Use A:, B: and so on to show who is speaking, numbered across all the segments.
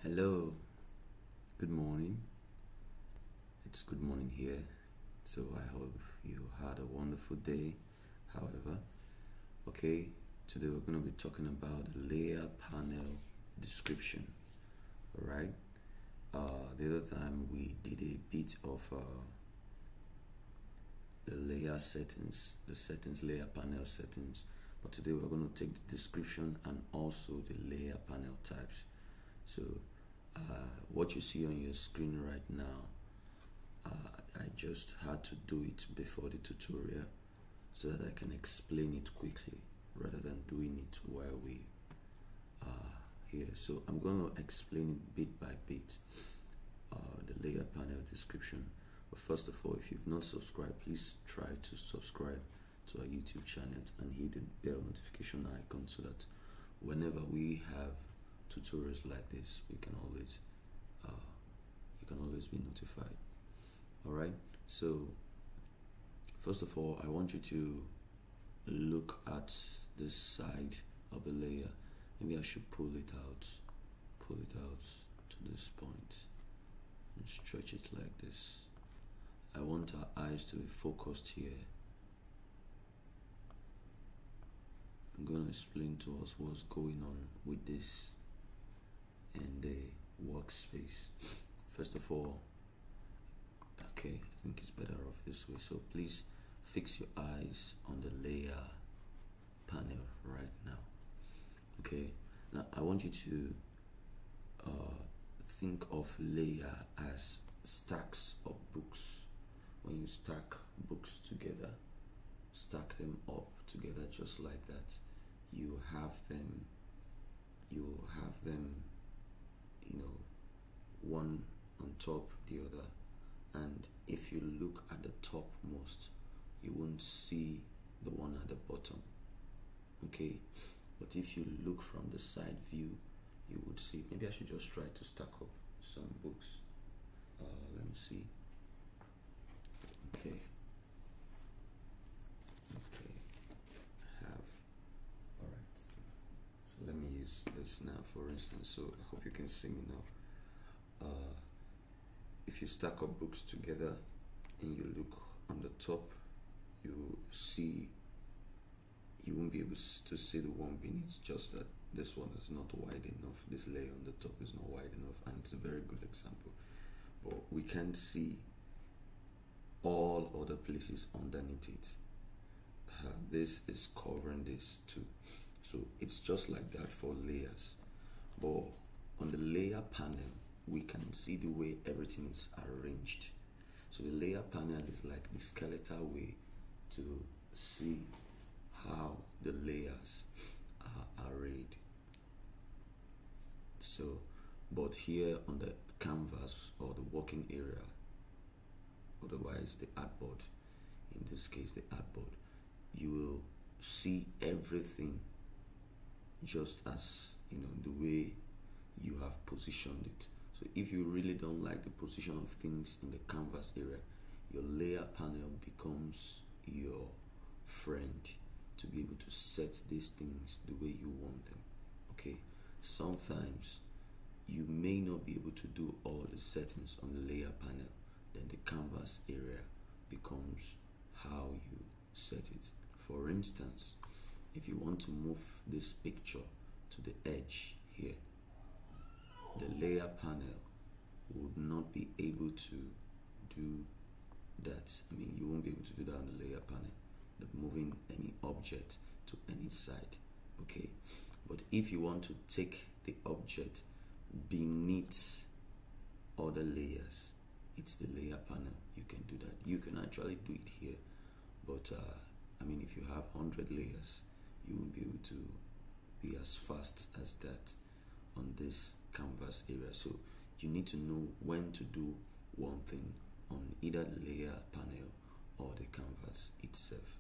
A: Hello, good morning. It's good morning here. So I hope you had a wonderful day. However, okay, today we're going to be talking about the layer panel description. Alright, the other time we did a bit of the layer settings, the settings, layer panel settings. But today we're going to take the description and also the layer panel types. So what you see on your screen right now, I just had to do it before the tutorial so that I can explain it quickly rather than doing it while we are here. So I'm going to explain it bit by bit, the layer panel description. But first of all, if you've not subscribed, please try to subscribe to our YouTube channel and hit the bell notification icon so that whenever we have tutorials like this, we can always you can always be notified. Alright, so first of all, I want you to look at this side of the layer. Maybe I should pull it out to this point and stretch it like this. I want our eyes to be focused here. I'm going to explain to us what's going on with this in the workspace. First of all, okay, I think it's better off this way. So please fix your eyes on the layer panel right now. Okay, now I want you to think of layer as stacks of books. When you stack books together, stack them up together just like that, you have them, you know, one on top the other, and if you look at the topmost, you won't see the one at the bottom. Okay, but if you look from the side view, you would see. Maybe I should just try to stack up some books. Let me see. Okay, I have. All right, so let me use this now, for instance. So I hope you can see me now. If you stack up books together and you look on the top, you won't be able to see the one beneath. Just that this one is not wide enough, this layer on the top is not wide enough, and it's a very good example, but we can't see all other places underneath it. This is covering this too, so it's just like that for layers. But on the layer panel, we can see the way everything is arranged. So the layer panel is like the skeletal way to see how the layers are arrayed. So, but here on the canvas or the working area, otherwise the artboard, in this case the artboard, you will see everything just as, you know, the way you have positioned it. So if you really don't like the position of things in the canvas area, your layer panel becomes your friend to be able to set these things the way you want them. Okay, sometimes you may not be able to do all the settings on the layer panel, then the canvas area becomes how you set it. For instance, if you want to move this picture to the edge here, the layer panel would not be able to do that. I mean, you won't be able to do that on the layer panel, moving any object to any side. Okay, but if you want to take the object beneath other layers, it's the layer panel. You can do that. You can actually do it here, but I mean, if you have 100 layers, you won't be able to be as fast as that on this canvas area. So you need to know when to do one thing on either the layer panel or the canvas itself.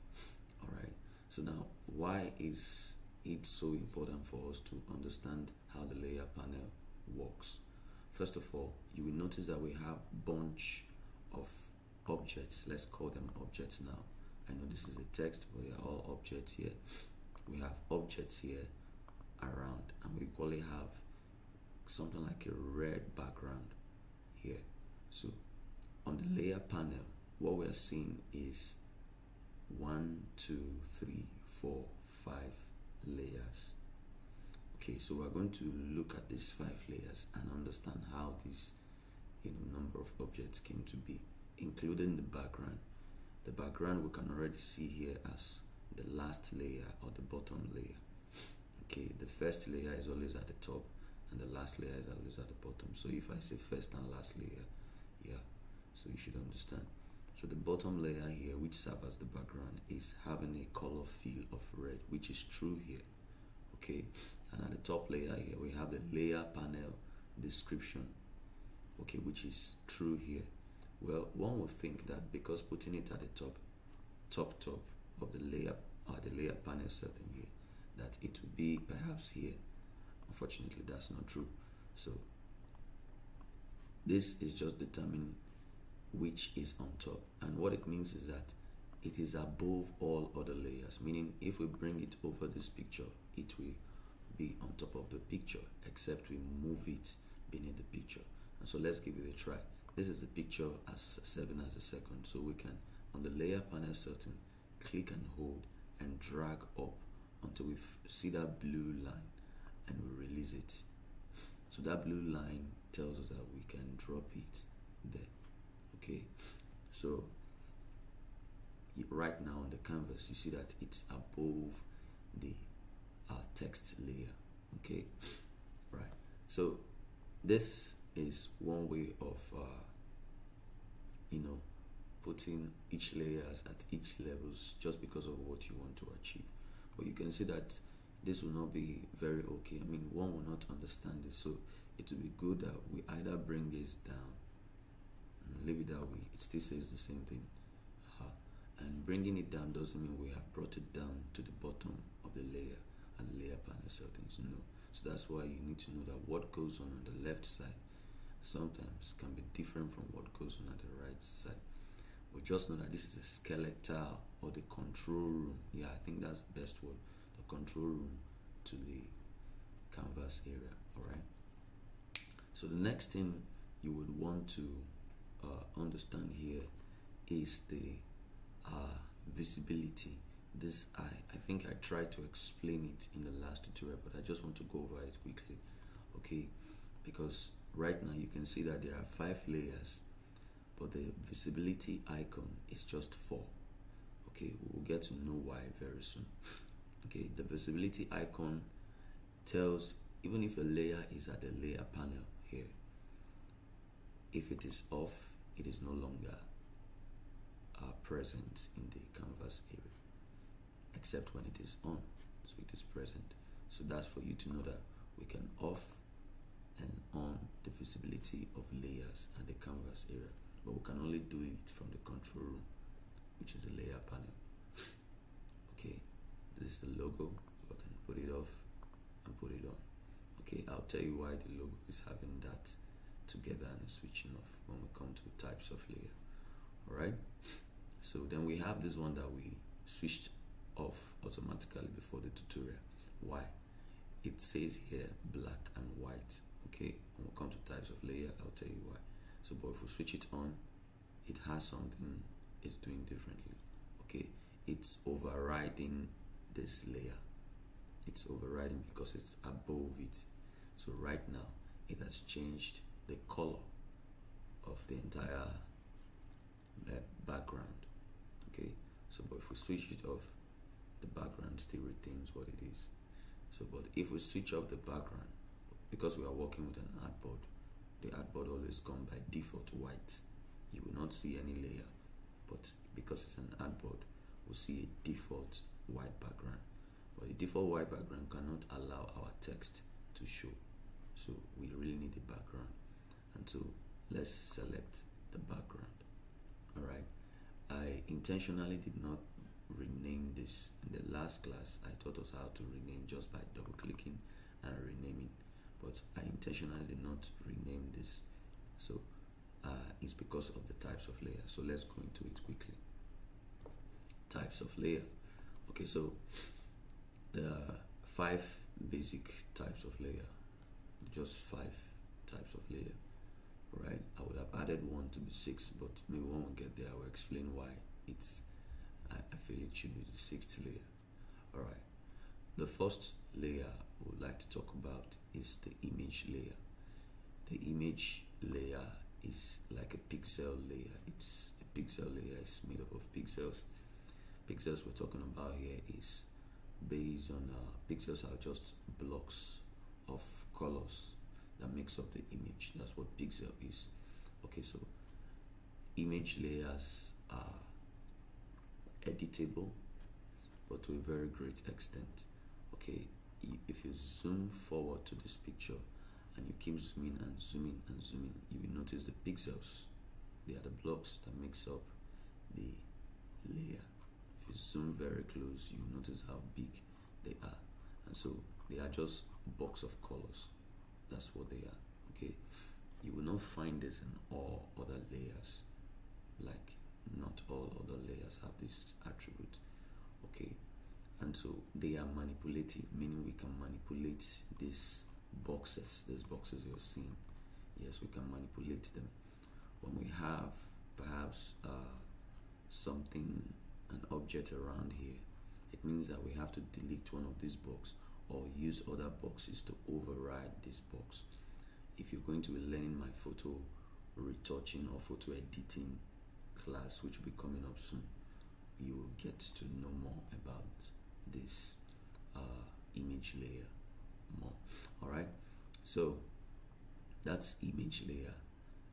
A: Alright, so now why is it so important for us to understand how the layer panel works? First of all, you will notice that we have bunch of objects. Let's call them objects now. I know this is a text, but they are all objects here. We have objects here around, and we equally have something like a red background here. So on the layer panel, what we are seeing is 1, 2, 3, 4, 5 layers. Okay, so we're going to look at these 5 layers and understand how this number of objects came to be, including the background. The background we can already see here as the last layer or the bottom layer. Okay, the first layer is always at the top and the last layer is always at the bottom. So if I say first and last layer, yeah, so you should understand. So the bottom layer here, which serves as the background, is having a color fill of red, which is true here. Okay, and at the top layer here we have the layer panel description, okay, which is true here. Well, one would think that because putting it at the top of the layer panel setting here, that it would be perhaps here. Unfortunately, that's not true. So this is just determining which is on top, and what it means is that it is above all other layers, meaning if we bring it over this picture, it will be on top of the picture, except we move it beneath the picture. And so let's give it a try. This is the picture as serving as a second, so we can, on the layer panel setting, click and hold and drag up until we see that blue line, and we release it. So that blue line tells us that we can drop it there. Okay, so right now on the canvas you see that it's above the text layer. Okay, right, so this is one way of putting each layers at each levels, just because of what you want to achieve. But you can see that this will not be very okay. I mean, one will not understand this, so it will be good that we either bring this down and leave it that way. It still says the same thing, and bringing it down doesn't mean we have brought it down to the bottom of the layer and the layer panel settings. No, so that's why you need to know that what goes on the left side sometimes can be different from what goes on at the right side. But just know that this is a skeletal, or the control room. Yeah, I think that's the best word, the control room to the canvas area. All right, so the next thing you would want to understand here is the visibility. This I think I tried to explain it in the last tutorial, but I just want to go over it quickly. Okay, because right now you can see that there are 5 layers, but the visibility icon is just 4. Okay, we'll get to know why very soon. Okay, the visibility icon tells, even if a layer is at the layer panel here, if it is off, it is no longer present in the canvas area, except when it is on, so it is present. So that's for you to know that we can off and on the visibility of layers at the canvas area, but we can only do it from the control room, which is the layer panel. Okay, this is the logo. We can put it off and put it on. Okay, I'll tell you why the logo is having that together and switching off when we come to types of layer. All right, so then we have this one that we switched off automatically before the tutorial. Why? It says here black and white. Okay, when we come to types of layer, I'll tell you why. So but if we switch it on, it has something it's doing differently. Okay, it's overriding this layer. It's overriding because it's above it. So right now it has changed the color of the entire background. Okay, so but if we switch it off, the background still retains what it is. So but if we switch off the background, because we are working with an artboard, the artboard always comes by default white. You will not see any layer, but because it's an artboard, we'll see a default white background. But the default white background cannot allow our text to show, so we really need a background. And so let's select the background. All right, I intentionally did not rename this. In the last class I taught us how to rename just by double clicking and renaming, but I intentionally did not rename this. So it's because of the types of layer. So let's go into it quickly. Types of layer. Okay, so there are 5 basic types of layer. just 5 types of layer. Right, I would have added one to be 6, but maybe when we get there I will explain why it's I feel it should be the 6th layer. Alright, the first layer we would like to talk about is the image layer. The image layer is like a pixel layer. It's a pixel layer. It's made up of pixels. Pixels we're talking about here is based on pixels are just blocks of colors that makes up the image. That's what pixel is. Okay, so image layers are editable, but to a very great extent. Okay, if you zoom forward to this picture and you keep zooming and zooming and zooming, you will notice the pixels. They are the blocks that makes up the layer. If you zoom very close, you will notice how big they are, and so they are just box of colors. That's what they are. Okay, you will not find this in all other layers. Like, not all other layers have this attribute. Okay, and so they are manipulative, meaning we can manipulate these boxes you're seeing. Yes, we can manipulate them. When we have perhaps something, an object around here, it means that we have to delete one of these boxes or use other boxes to override this box. If you're going to be learning my photo retouching or photo editing class, which will be coming up soon, you will get to know more about this image layer more. Alright, so that's image layer.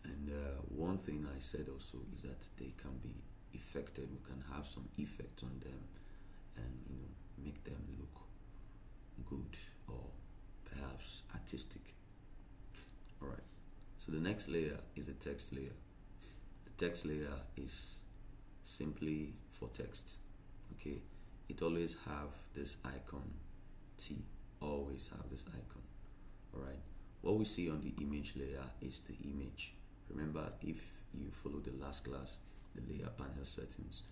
A: And one thing I said also is that they can be affected. We can have some effect on them and make them look good or perhaps artistic. Alright, so the next layer is the text layer. The text layer is simply for text. Okay, it always have this icon T, always have this icon. Alright, what we see on the image layer is the image. Remember, if you follow the last class, the layer panel settings,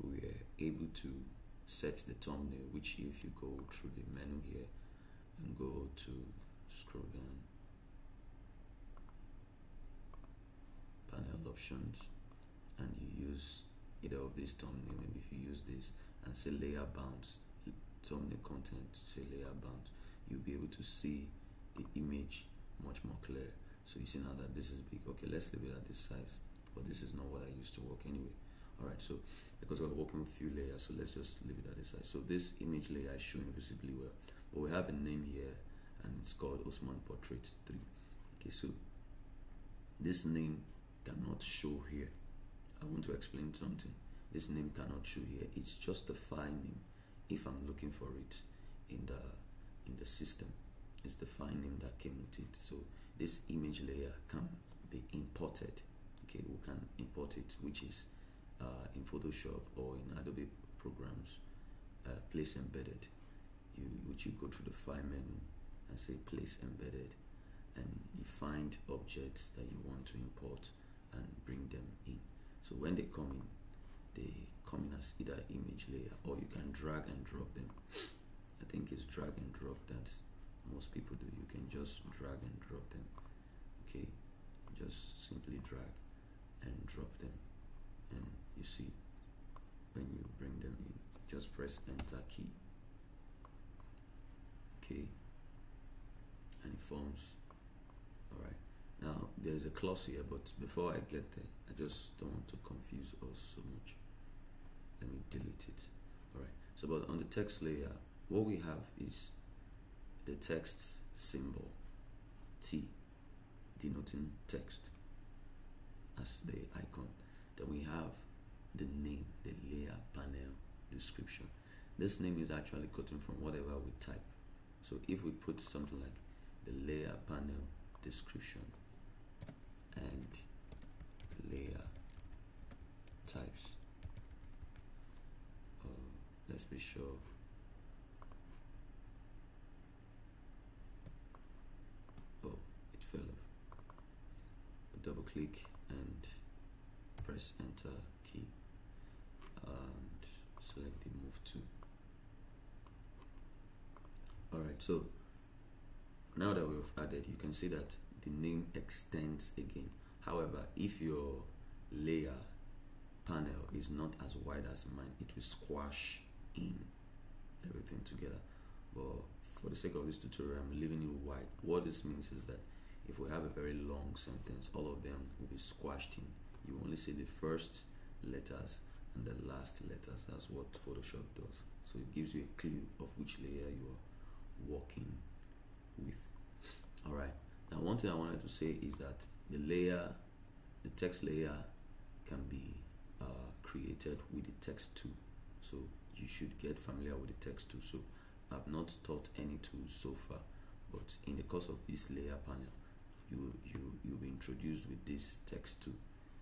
A: we were able to set the thumbnail, which if you go through the menu here and go to scroll down, panel options, and you use either of these thumbnail, maybe if you use this and say layer bounds, thumbnail content, say layer bounds, you'll be able to see the image much more clear. So you see now that this is big. Okay, let's leave it at this size, but this is not what I used to work anyway. Alright, so because we're working with few layers, so let's just leave it at this size. So this image layer is showing visibly well, but we have a name here and it's called Osman Portrait 3. Okay, so this name cannot show here. I want to explain something. This name cannot show here. It's just a file name if I'm looking for it in the system. It's the file name that came with it. So this image layer can be imported. Okay, we can import it, which is in Photoshop or in Adobe programs, place embedded, which you go through the file menu and say place embedded, and you find objects that you want to import and bring them in. So when they come in as either image layer, or you can drag and drop them. I think it's drag and drop that most people do. You can just drag and drop them. Okay, just simply drag and drop them, and you see when you bring them in, just press enter key. Okay, and it forms. Alright, now there's a clause here, but before I get there, I just don't want to confuse us so much. Let me delete it. Alright, so but on the text layer, what we have is the text symbol T, denoting text as the icon. Then we have the name, the layer panel description. This name is actually gotten from whatever we type. So if we put something like the layer panel description and layer types, let's be sure. Oh, it fell off. Double click and press enter key and select the move to. Alright, so now that we've added, you can see that the name extends again. However, if your layer panel is not as wide as mine, it will squash in everything together. But for the sake of this tutorial, I'm leaving it wide. What this means is that if we have a very long sentence, all of them will be squashed in. You only see the first letters and the last letters. That's what Photoshop does. So it gives you a clue of which layer you are working with. Alright, now one thing I wanted to say is that the text layer can be created with the text tool. So you should get familiar with the text tool. So I've not taught any tools so far, but in the course of this layer panel, you'll be introduced with this text tool.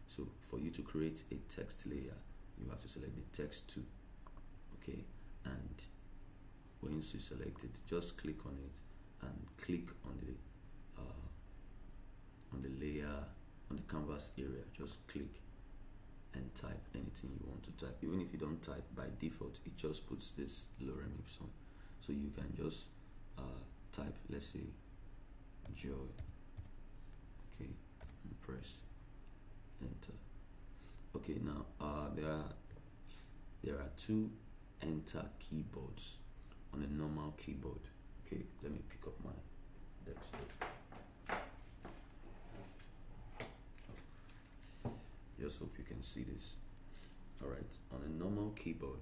A: So for you to create a text layer, you have to select the text tool, okay? And once you select it, just click on it and click on the layer, on the canvas area. Just click and type anything you want to type. Even if you don't type, by default it just puts this lorem ipsum, so you can just type, let's say, joy, okay, and press enter. Okay, now there are two enter keyboards on a normal keyboard. Okay, let me pick up my desktop. Just hope you can see this. Alright, on a normal keyboard,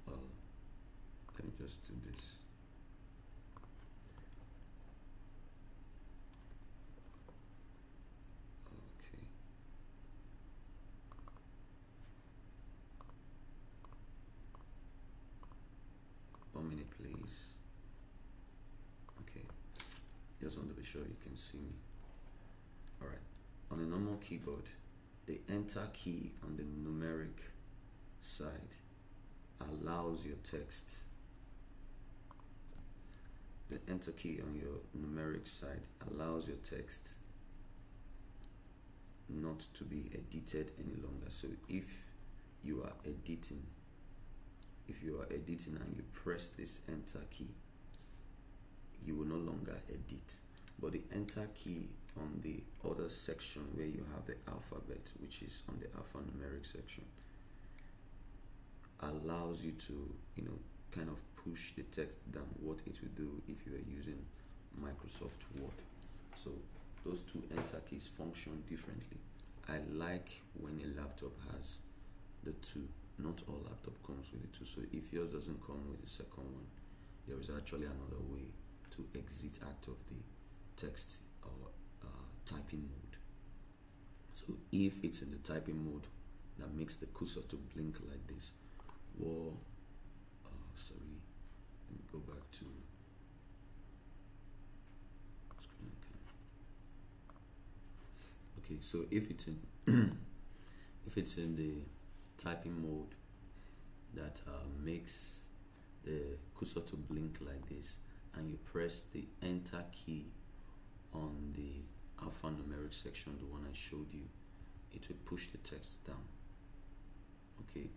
A: let me just do this. Okay. 1 minute, please. Okay. Just want to be sure you can see me. Alright. On a normal keyboard, the enter key on the numeric side allows your text. The enter key on your numeric side allows your text not to be edited any longer. So if you are editing and you press this enter key, you will no longer edit. But the enter key on the other section where you have the alphabet, which is on the alphanumeric section, allows you to, kind of push the text down, what it will do if you are using Microsoft Word. So those two enter keys function differently. I like when a laptop has the two. Not all laptop comes with the two. So if yours doesn't come with the second one, there is actually another way to exit out of the text or typing mode. So if it's in the typing mode, that makes the cursor to blink like this. Sorry, let me go back to screen cap. Okay, so if it's in if it's in the typing mode, that makes the cursor to blink like this, and you press the enter key on the alphanumeric section, the one I showed you, it will push the text down. Okay,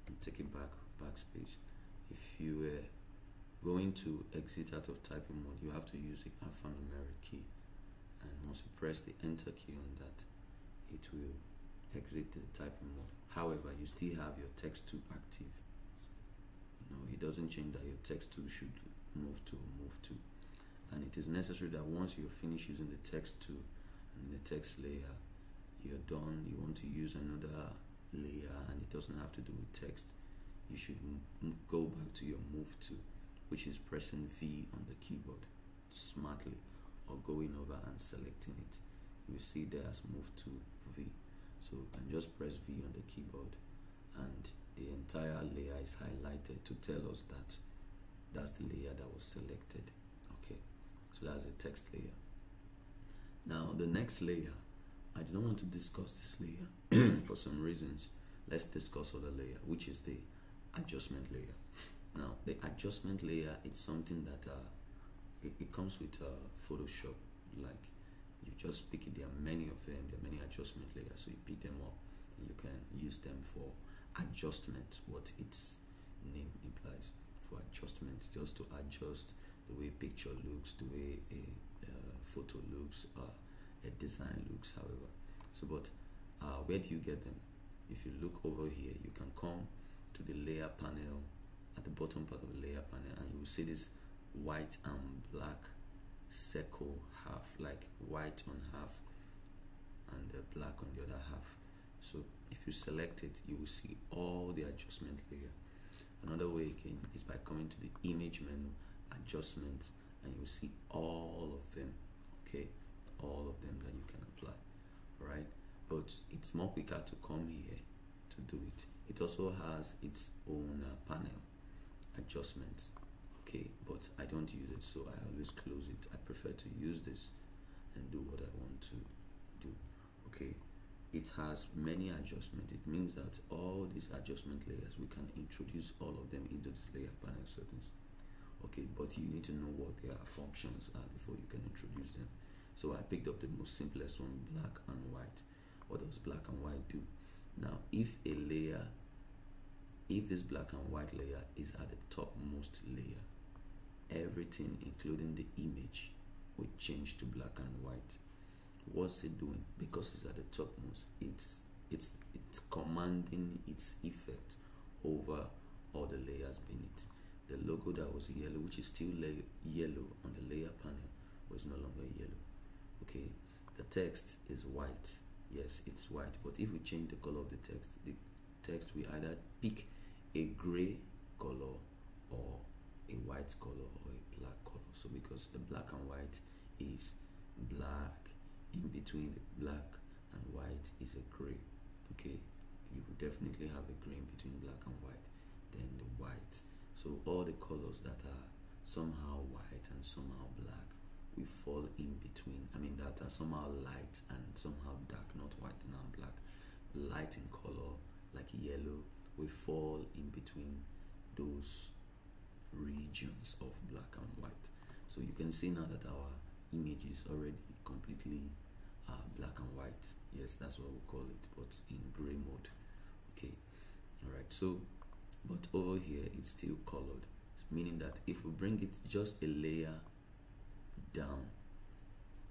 A: and take it backspace. If you were going to exit out of typing mode, you have to use the alphanumeric key, and once you press the enter key on that, it will exit the typing mode. However, you still have your text tool active. It doesn't change that your text tool should move to, and it is necessary that once you finish using the text tool and the text layer, you're done, you want to use another layer and it doesn't have to do with text, you should go back to your move tool, which is pressing V on the keyboard smartly, or going over and selecting it. You will see there as move to V. So you can just press V on the keyboard and the entire layer is highlighted to tell us that that's the layer that was selected. Okay, so that's the text layer. Now the next layer, I do not want to discuss this layer for some reasons. Let's discuss other layer, which is the adjustment layer. Now the adjustment layer is something that it comes with Photoshop. Like, you just pick it. There are many of them. There are many adjustment layers, so you pick them up and you can use them for adjustment, what its name implies, for adjustment, just to adjust the way picture looks, the way a photo looks, a design looks, however. So, but where do you get them? If you look over here, you can come to the layer panel at the bottom part of the layer panel, and you will see this white and black circle half, like white on half and black on the other half. So if you select it, you will see all the adjustment layer. Another way again is by coming to the image menu, adjustments, and you will see all of them. Okay, all of them that you can apply. All right, but it's more quicker to come here to do it. It also has its own panel adjustments. Okay, but I don't use it, so I always close it. I prefer to use this and do what I want to do. Okay, it has many adjustments. It means that all these adjustment layers, we can introduce all of them into this layer panel settings. Okay, but you need to know what their functions are before you can introduce them. So I picked up the most simplest one, black and white. What does black and white do? Now, if this black and white layer is at the topmost layer, everything including the image will change to black and white. What's it doing? Because it's at the topmost, it's commanding its effect over all the layers beneath. The logo that was yellow, which is still yellow on the layer panel, was no longer yellow. Okay, the text is white. Yes, it's white, but if we change the color of the text will either pick a gray color or a white color or a black color. So because the black and white is black, in between the black and white is a gray. Okay, you will definitely have a gray in between black and white, then the white. So all the colors that are somehow white and somehow black will fall in between. I mean, that are somehow light and somehow dark, not white and not black. Light in color, like yellow, will fall in between those regions of black and white. So you can see now that our image is already completely black and white. Yes, that's what we call it, but in gray mode. Okay, all right. So, but over here it's still colored, meaning that if we bring it just a layer down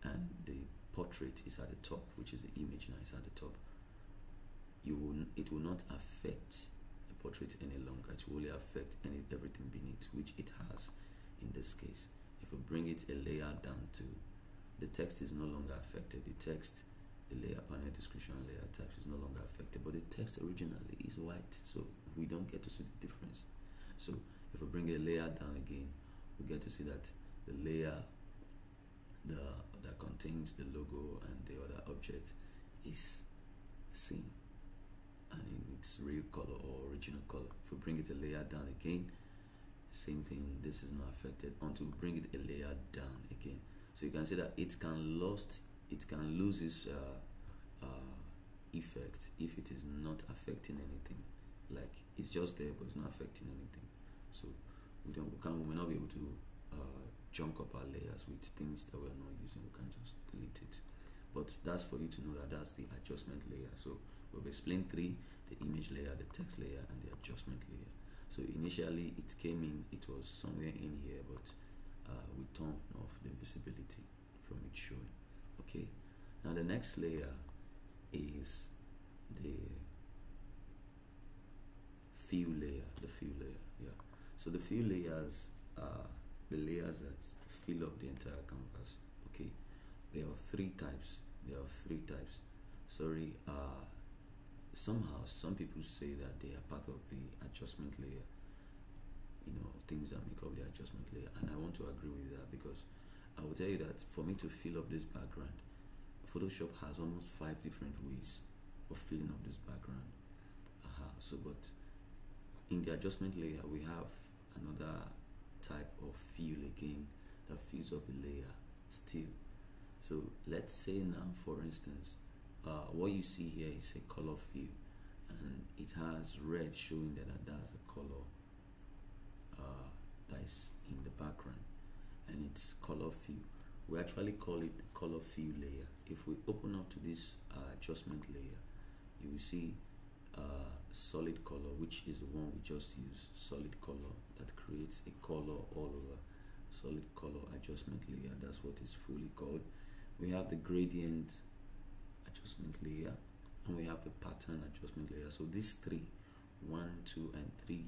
A: and the portrait is at the top, which is the image now is at the top, it will not affect the portrait any longer. It will only affect everything beneath, which it has in this case. If we bring it a layer down to, the text is no longer affected. The text, the layer panel description layer types is no longer affected, but the text originally is white, so we don't get to see the difference. So if we bring a layer down again, we get to see that the layer that contains the logo and the other object is seen and in its real color or original color. If we bring it a layer down again, same thing, this is not affected until we bring it a layer down again. So you can see that it can lose its effect if it is not affecting anything. Like it's just there but it's not affecting anything. So we may not be able to junk up our layers with things that we're not using. We can just delete it. But that's for you to know that that's the adjustment layer. So we've explained three: the image layer, the text layer, and the adjustment layer. So initially it came in, it was somewhere in here, but we turned off the visibility from it showing. Okay, now the next layer is the fill layer. Yeah. So the fill layers are the layers that fill up the entire canvas. Okay, there are three types. Sorry, somehow some people say that they are part of the adjustment layer, things that make up the adjustment layer, and I want to agree with that, because I will tell you that for me to fill up this background, Photoshop has almost 5 different ways of filling up this background. So but in the adjustment layer we have another type of fill again that fills up a layer still. So let's say now, for instance, what you see here is a color fill, and it has red showing that that's a color that is in the background, and it's color fill. We actually call it the color fill layer. If we open up to this adjustment layer, you will see solid color, which is the one we just used. Solid color that creates a color all over. solid color adjustment layer. That's what it's fully called. We have the gradient adjustment layer, and we have the pattern adjustment layer. So these three, 1, 2, and 3,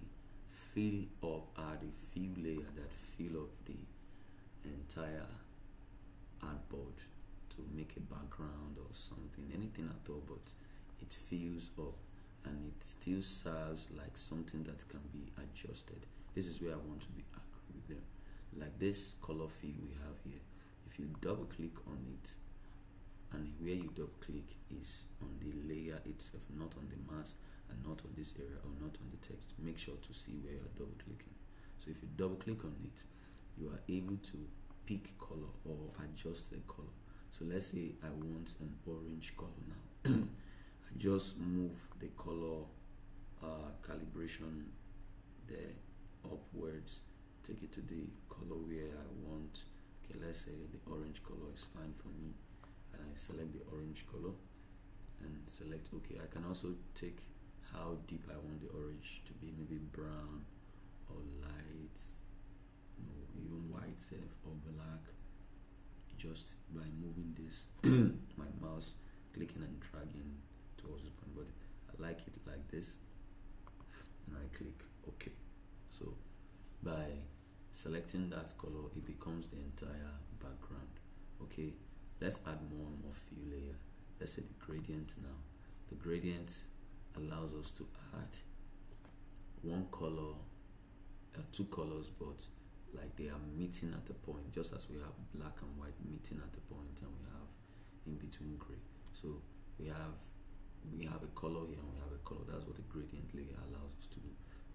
A: fill up are the fill layer that fill up the entire artboard to make a background or something, anything at all, but it fills up and it still serves like something that can be adjusted. This is where I want to be accurate with them. Like this color fill we have here, if you double click on it, and where you double click is on the layer itself, not on the mask and not on this area or not on the text. Make sure to see where you're double clicking. So if you double click on it, you are able to pick color or adjust the color. So let's say I want an orange color now. I just move the color calibration there upwards, take it to the color where I want. Okay, let's say the orange color is fine for me, and I select the orange color and select OK. I can also take how deep I want the orange to be, maybe brown or light, even white self or black, just by moving this my mouse, clicking and dragging towards the point. But I like it like this, and I click OK. So by selecting that color, it becomes the entire background. Okay, let's add more and more fill layer. Let's say the gradient now. The gradient allows us to add one color, two colors, but like they are meeting at a point, just as we have black and white meeting at a point, and we have in between gray. So we have a color here and we have a color. That's what the gradient layer allows us to do,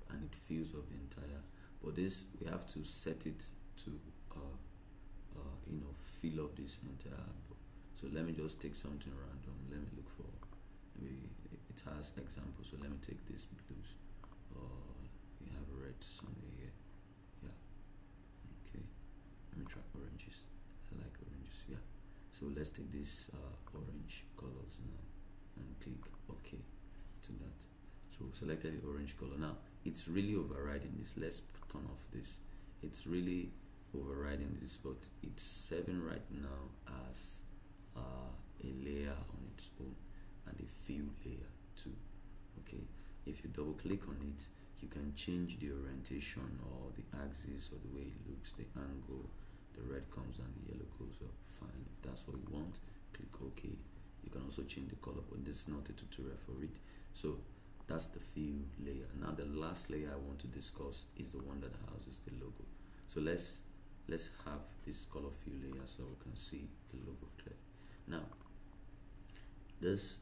A: and it fills up the entire. But this, we have to set it to fill up this entire book. So let me just take something random. Let me look for, maybe it has examples. So let me take this blues, or we have red somewhere here. Yeah, okay, let me try oranges. I like oranges. Yeah, so let's take this orange colors now and click OK to that. So selected the orange color. Now it's really overriding this. Let's turn off this. It's really overriding this, but it's serving right now as a layer on its own, and a fill layer too. Okay, if you double click on it, you can change the orientation or the axis or the way it looks, the angle. The red comes and the yellow goes up. Fine, if that's what you want, click OK. You can also change the color, but this is not a tutorial for it. So that's the fill layer. Now the last layer I want to discuss is the one that houses the logo. So let's have this color fill layer so we can see the logo clearly. Now this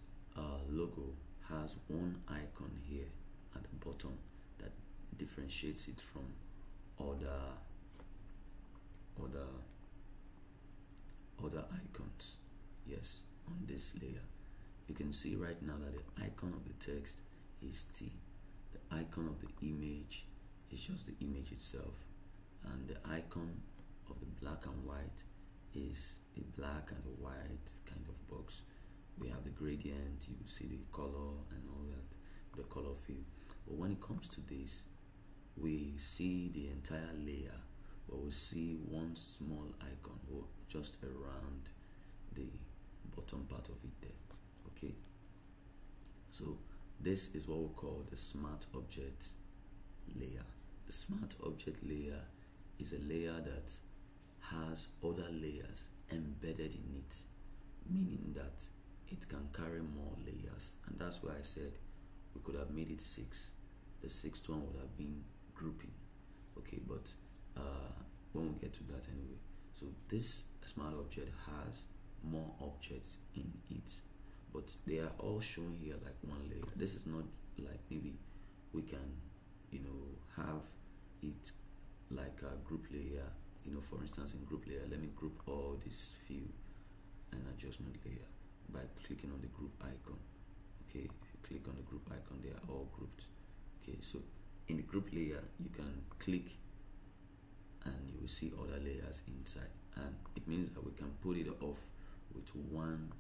A: logo has one icon here at the bottom that differentiates it from other icons. Yes, on this layer you can see right now that the icon of the text is T, the icon of the image is just the image itself, and the icon of the black and white is a black and a white kind of box. We have the gradient, you see the color and all that, the color fill. But when it comes to this, we see the entire layer, but we see one small icon or just around the bottom part of it there. Okay, so this is what we call the smart object layer. The smart object layer is a layer that has other layers embedded in it, meaning that it can carry more layers, and that's why I said we could have made it 6. The 6th one would have been grouping. Okay, but when we get to that anyway. So this smart object has more objects in it, but they are all shown here like one layer. This is not like maybe we can have it like a group layer. For instance, in group layer, let me group all this fill and adjustment layer by clicking on the group icon. Okay, if you click on the group icon, they are all grouped. Okay, so in the group layer you can click and you will see other layers inside, and it means that we can put it off with one.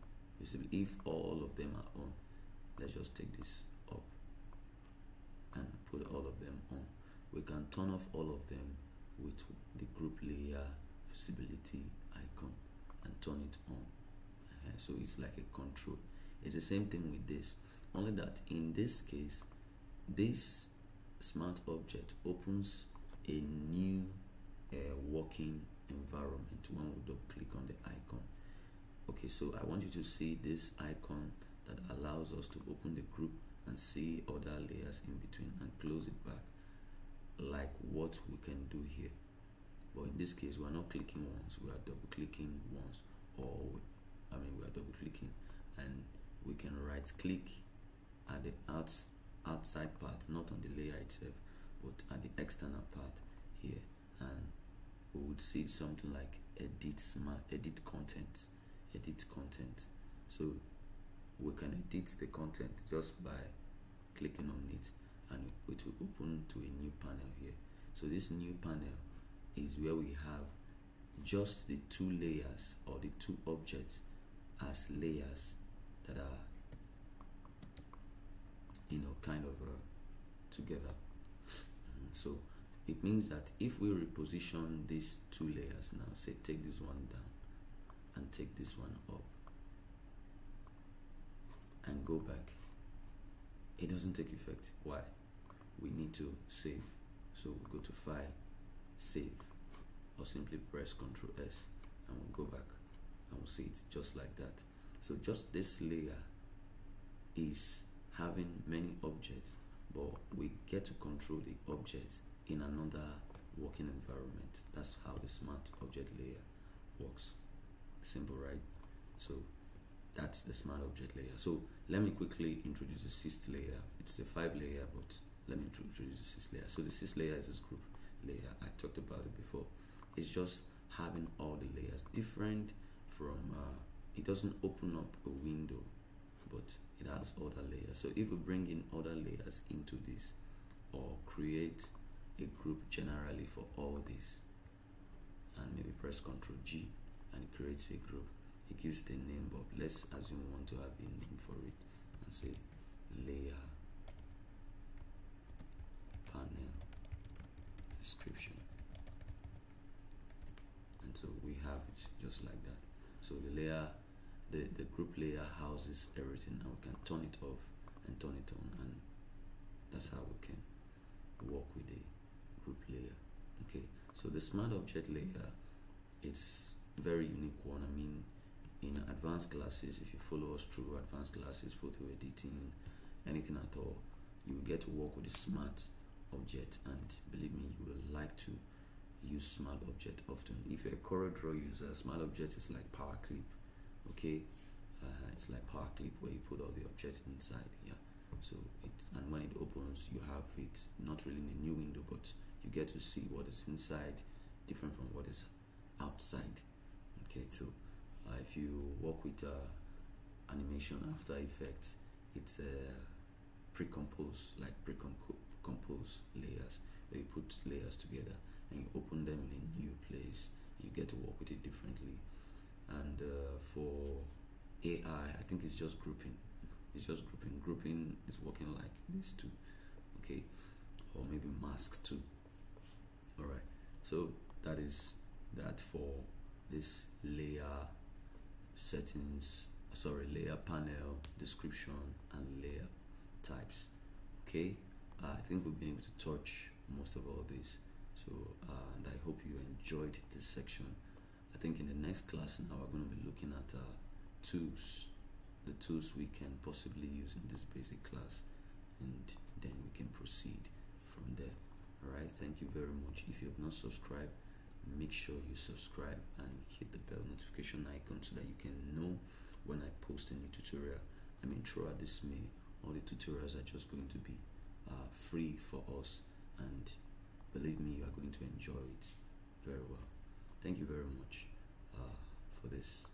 A: If all of them are on, let's just take this up and put all of them on. We can turn off all of them with the group layer visibility icon and turn it on. So it's like a control. It's the same thing with this, only that in this case, this smart object opens a new working environment when we double click on the icon. Okay, so I want you to see this icon that allows us to open the group and see other layers in between and close it back, like what we can do here. But in this case, we are not clicking once, we are double clicking once, or we are double clicking, and we can right click at the outside part, not on the layer itself, but at the external part here, and we would see something like edit content. So we can edit the content just by clicking on it, and it will open to a new panel here. So this new panel is where we have just the two layers, or the two objects as layers that are kind of together. So it means that if we reposition these two layers now, say take this one down and take this one up and go back, it doesn't take effect. Why? We need to save. So we'll go to File, Save, or simply press Ctrl S, and we'll go back and we'll see it just like that. So just this layer is having many objects, but we get to control the objects in another working environment. That's how the smart object layer works. Simple, right? So that's the smart object layer. So let me quickly introduce the sixth layer. It's a 5-layer, but let me introduce the sixth layer. So the sixth layer is this group layer. I talked about it before. It's just having all the layers different from it doesn't open up a window, but it has other layers. So if we bring in other layers into this, or create a group generally for all this, and maybe press Ctrl G, and it creates a group. It gives the name, but let's assume we want to have a name for it and say layer panel description, and so we have it just like that. So the layer, the group layer houses everything, and we can turn it off and turn it on, and that's how we can work with the group layer. Okay, so the smart object layer, it's a very unique one. I mean, in advanced classes, if you follow us through advanced classes, photo editing, anything at all, you will get to work with the smart object, and believe me, you will like to use smart object often. If you're a CorelDRAW user, smart object is like Power Clip. Okay, it's like Power Clip where you put all the objects inside. Yeah, so and when it opens, you have it not really in a new window, but you get to see what is inside, different from what is outside. Okay, so if you work with animation, After Effects, it's pre-compose, like pre-compose layers, where you put layers together and you open them in a new place, and you get to work with it differently. And for AI, I think it's just grouping. It's just grouping. Grouping is working like this too, okay, or maybe mask too. All right. So that is that for this layer settings. Sorry, layer panel description and layer types. Okay. I think we've been able to touch most of all this. So and I hope you enjoyed this section. I think in the next class now we're going to be looking at tools, the tools we can possibly use in this basic class, and then we can proceed from there. Alright, thank you very much. If you have not subscribed, make sure you subscribe and hit the bell notification icon so that you can know when I post a new tutorial. I mean, throughout this May, all the tutorials are just going to be free for us, and believe me, you are going to enjoy it very well. Thank you very much for this.